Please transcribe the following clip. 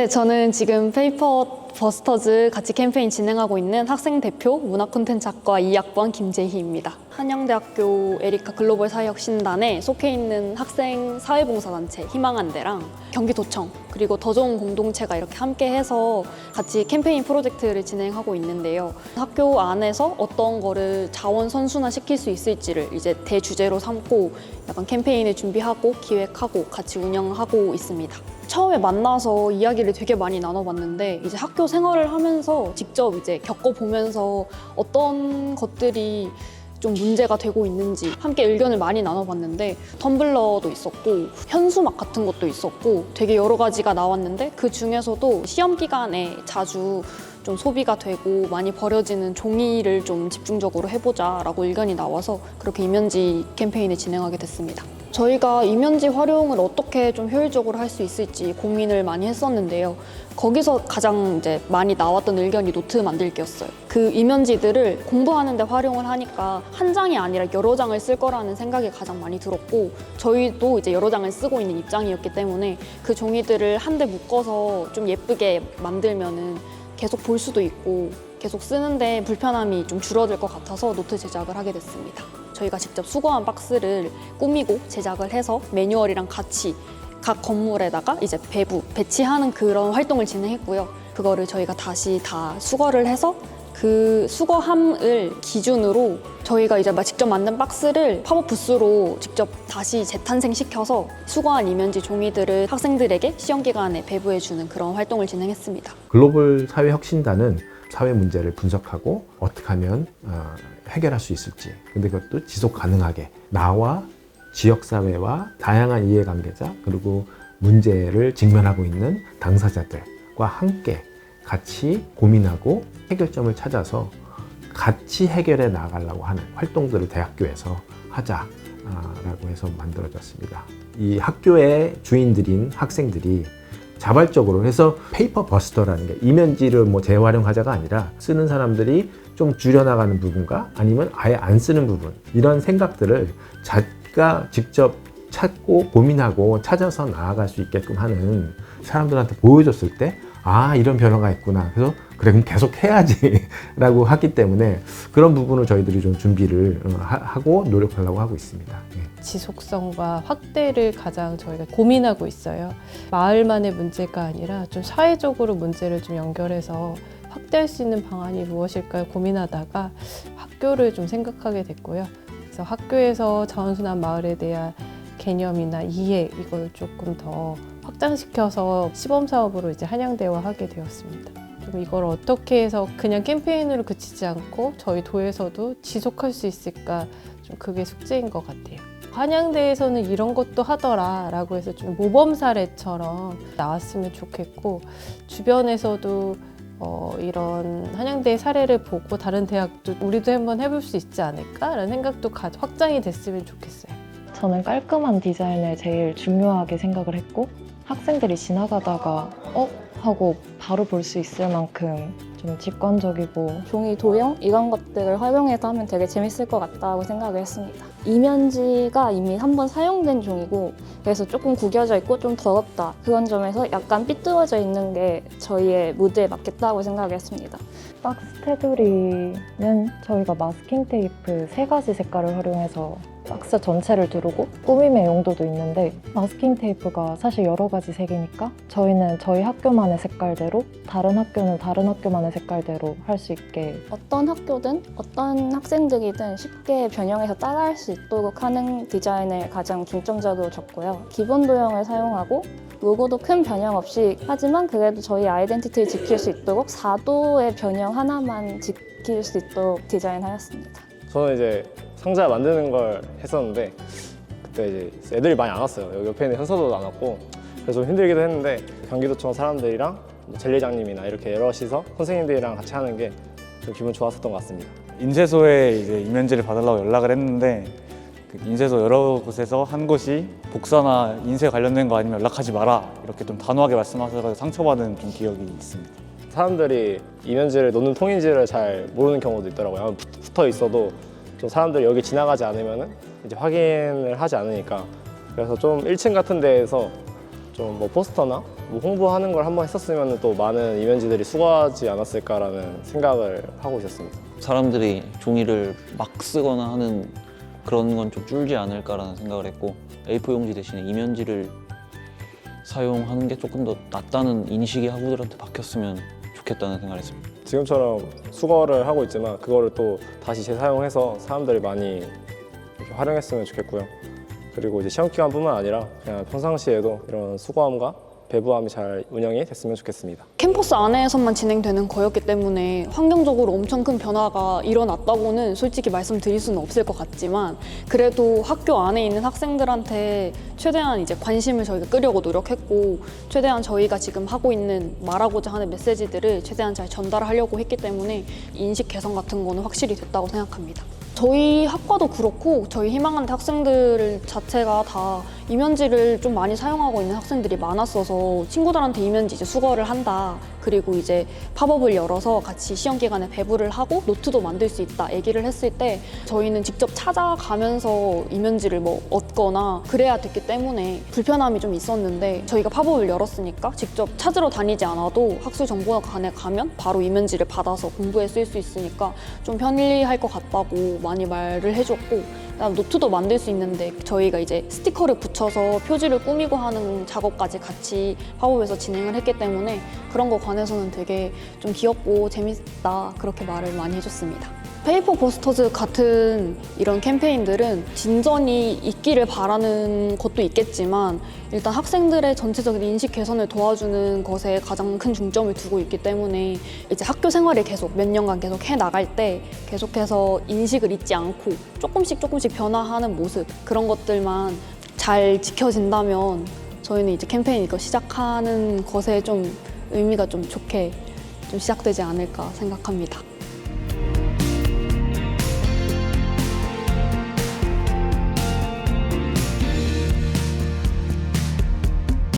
네, 저는 지금 페이퍼 버스터즈 같이 캠페인 진행하고 있는 학생 대표 문화콘텐츠학과 2학번 김재희입니다. 한양대학교 에리카 글로벌 사회혁신단에 속해 있는 학생 사회봉사단체 희망한대랑 경기도청 그리고 더 좋은 공동체가 이렇게 함께 해서 같이 캠페인 프로젝트를 진행하고 있는데요. 학교 안에서 어떤 거를 자원 선순환 시킬 수 있을지를 이제 대주제로 삼고 약간 캠페인을 준비하고 기획하고 같이 운영하고 있습니다. 처음에 만나서 이야기를 되게 많이 나눠봤는데 이제 학교 생활을 하면서 직접 이제 겪어보면서 어떤 것들이 좀 문제가 되고 있는지 함께 의견을 많이 나눠봤는데 텀블러도 있었고 현수막 같은 것도 있었고 되게 여러 가지가 나왔는데 그 중에서도 시험 기간에 자주 좀 소비가 되고 많이 버려지는 종이를 좀 집중적으로 해보자라고 의견이 나와서 그렇게 이면지 캠페인을 진행하게 됐습니다. 저희가 이면지 활용을 어떻게 좀 효율적으로 할 수 있을지 고민을 많이 했었는데요. 거기서 가장 이제 많이 나왔던 의견이 노트 만들기였어요. 그 이면지들을 공부하는 데 활용을 하니까 한 장이 아니라 여러 장을 쓸 거라는 생각이 가장 많이 들었고 저희도 이제 여러 장을 쓰고 있는 입장이었기 때문에 그 종이들을 한데 묶어서 좀 예쁘게 만들면은 계속 볼 수도 있고 계속 쓰는데 불편함이 좀 줄어들 것 같아서 노트 제작을 하게 됐습니다. 저희가 직접 수거한 박스를 꾸미고 제작을 해서 매뉴얼이랑 같이 각 건물에다가 이제 배치하는 그런 활동을 진행했고요. 그거를 저희가 다시 다 수거를 해서 그 수거함을 기준으로 저희가 이제 직접 만든 박스를 팝업 부스로 직접 다시 재탄생시켜서 수거한 이면지 종이들을 학생들에게 시험 기간에 배부해주는 그런 활동을 진행했습니다. 글로벌 사회혁신단은 사회 문제를 분석하고 어떻게 하면 해결할 수 있을지, 근데 그것도 지속 가능하게 나와 지역사회와 다양한 이해관계자 그리고 문제를 직면하고 있는 당사자들과 함께 같이 고민하고 해결점을 찾아서 같이 해결해 나가려고 하는 활동들을 대학교에서 하자라고 해서 만들어졌습니다. 이 학교의 주인들인 학생들이 자발적으로 해서 페이퍼 버스터라는 게 이면지를 뭐 재활용하자가 아니라 쓰는 사람들이 좀 줄여나가는 부분과 아니면 아예 안 쓰는 부분 이런 생각들을 자기가 직접 찾고 고민하고 찾아서 나아갈 수 있게끔 하는 사람들한테 보여줬을 때 아 이런 변화가 있구나 그래서 그래 그럼 계속 해야지 라고 하기 때문에 그런 부분을 저희들이 좀 준비를 하고 노력하려고 하고 있습니다. 지속성과 확대를 가장 저희가 고민하고 있어요. 마을만의 문제가 아니라 좀 사회적으로 문제를 좀 연결해서 확대할 수 있는 방안이 무엇일까요? 고민하다가 학교를 좀 생각하게 됐고요. 그래서 학교에서 자원순환 마을에 대한 개념이나 이해 이걸 조금 더 확장시켜서 시범사업으로 이제 한양대화하게 되었습니다. 좀 이걸 어떻게 해서 그냥 캠페인으로 그치지 않고 저희 도에서도 지속할 수 있을까 좀 그게 숙제인 것 같아요. 한양대에서는 이런 것도 하더라 라고 해서 좀 모범 사례처럼 나왔으면 좋겠고 주변에서도 이런 한양대의 사례를 보고 다른 대학도 우리도 한번 해볼 수 있지 않을까라는 생각도 확장이 됐으면 좋겠어요. 저는 깔끔한 디자인을 제일 중요하게 생각을 했고 학생들이 지나가다가 하고 바로 볼 수 있을 만큼 좀 직관적이고 종이 도형 이런 것들을 활용해서 하면 되게 재밌을 것 같다고 생각을 했습니다. 이면지가 이미 한번 사용된 종이고 그래서 조금 구겨져 있고 좀 더럽다 그런 점에서 약간 삐뚤어져 있는 게 저희의 무드에 맞겠다고 생각을 했습니다. 박스 테두리는 저희가 마스킹 테이프 3가지 색깔을 활용해서 박스 전체를 두르고 꾸밈의 용도도 있는데 마스킹 테이프가 사실 여러 가지 색이니까 저희는 저희 학교만의 색깔대로 다른 학교는 다른 학교만의 색깔대로 할 수 있게 어떤 학교든 어떤 학생들이든 쉽게 변형해서 따라할 수 있도록 하는 디자인을 가장 중점적으로 줬고요. 기본 도형을 사용하고 로고도 큰 변형 없이 하지만 그래도 저희 아이덴티티를 지킬 수 있도록 4도의 변형 하나만 지킬 수 있도록 디자인하였습니다. 저는 이제 상자 만드는 걸 했었는데 그때 이제 애들이 많이 안 왔어요. 여기 옆에 있는 현서도 안 왔고 그래서 좀 힘들기도 했는데 경기도청 사람들이랑 젤리장님이나 이렇게 여럿이서 선생님들이랑 같이 하는 게 좀 기분 좋았었던 것 같습니다. 인쇄소에 이제 이면지를 받으려고 연락을 했는데 그 인쇄소 여러 곳에서 한 곳이 복사나 인쇄 관련된 거 아니면 연락하지 마라 이렇게 좀 단호하게 말씀하셔서 상처받은 좀 기억이 있습니다. 사람들이 이면지를 놓는 통인지를 잘 모르는 경우도 있더라고요. 붙어 있어도 좀 사람들이 여기 지나가지 않으면 이제 확인을 하지 않으니까 그래서 좀 1층 같은 데에서 좀 뭐 포스터나 뭐 홍보하는 걸 한번 했었으면 또 많은 이면지들이 수고하지 않았을까라는 생각을 하고 있었습니다. 사람들이 종이를 막 쓰거나 하는 그런 건 좀 줄지 않을까라는 생각을 했고 A4 용지 대신에 이면지를 사용하는 게 조금 더 낫다는 인식이 학우들한테 박혔으면 좋겠다는 생각을 했습니다. 지금처럼 수거를 하고 있지만 그거를 또 다시 재사용해서 사람들이 많이 이렇게 활용했으면 좋겠고요. 그리고 이제 시험 기간뿐만 아니라 그냥 평상시에도 이런 수거함과 배부함이 잘 운영이 됐으면 좋겠습니다. 캠퍼스 안에서만 진행되는 거였기 때문에 환경적으로 엄청 큰 변화가 일어났다고는 솔직히 말씀드릴 수는 없을 것 같지만 그래도 학교 안에 있는 학생들한테 최대한 이제 관심을 저희가 끌려고 노력했고 최대한 저희가 지금 하고 있는 말하고자 하는 메시지들을 최대한 잘 전달하려고 했기 때문에 인식 개선 같은 거는 확실히 됐다고 생각합니다. 저희 학과도 그렇고 저희 희망한대 학생들 자체가 다 이면지를 좀 많이 사용하고 있는 학생들이 많았어서 친구들한테 이면지 이제 수거를 한다. 그리고 이제 팝업을 열어서 같이 시험 기간에 배부를 하고 노트도 만들 수 있다 얘기를 했을 때 저희는 직접 찾아가면서 이면지를 뭐 얻거나 그래야 됐기 때문에 불편함이 좀 있었는데 저희가 팝업을 열었으니까 직접 찾으러 다니지 않아도 학술정보관에 가면 바로 이면지를 받아서 공부에 쓸 수 있으니까 좀 편리할 것 같다고 많이 말을 해줬고 그다음 노트도 만들 수 있는데 저희가 이제 스티커를 붙여서 표지를 꾸미고 하는 작업까지 같이 팝업에서 진행을 했기 때문에 그런 거 관해서는 되게 좀 귀엽고 재밌다 그렇게 말을 많이 해줬습니다. 페이퍼 버스터즈 같은 이런 캠페인들은 진전이 있기를 바라는 것도 있겠지만 일단 학생들의 전체적인 인식 개선을 도와주는 것에 가장 큰 중점을 두고 있기 때문에 이제 학교 생활을 계속 몇 년간 계속 해 나갈 때 계속해서 인식을 잊지 않고 조금씩 변화하는 모습 그런 것들만 잘 지켜진다면 저희는 이제 캠페인 이거 시작하는 것에 좀 의미가 좀 좋게 좀 시작되지 않을까 생각합니다.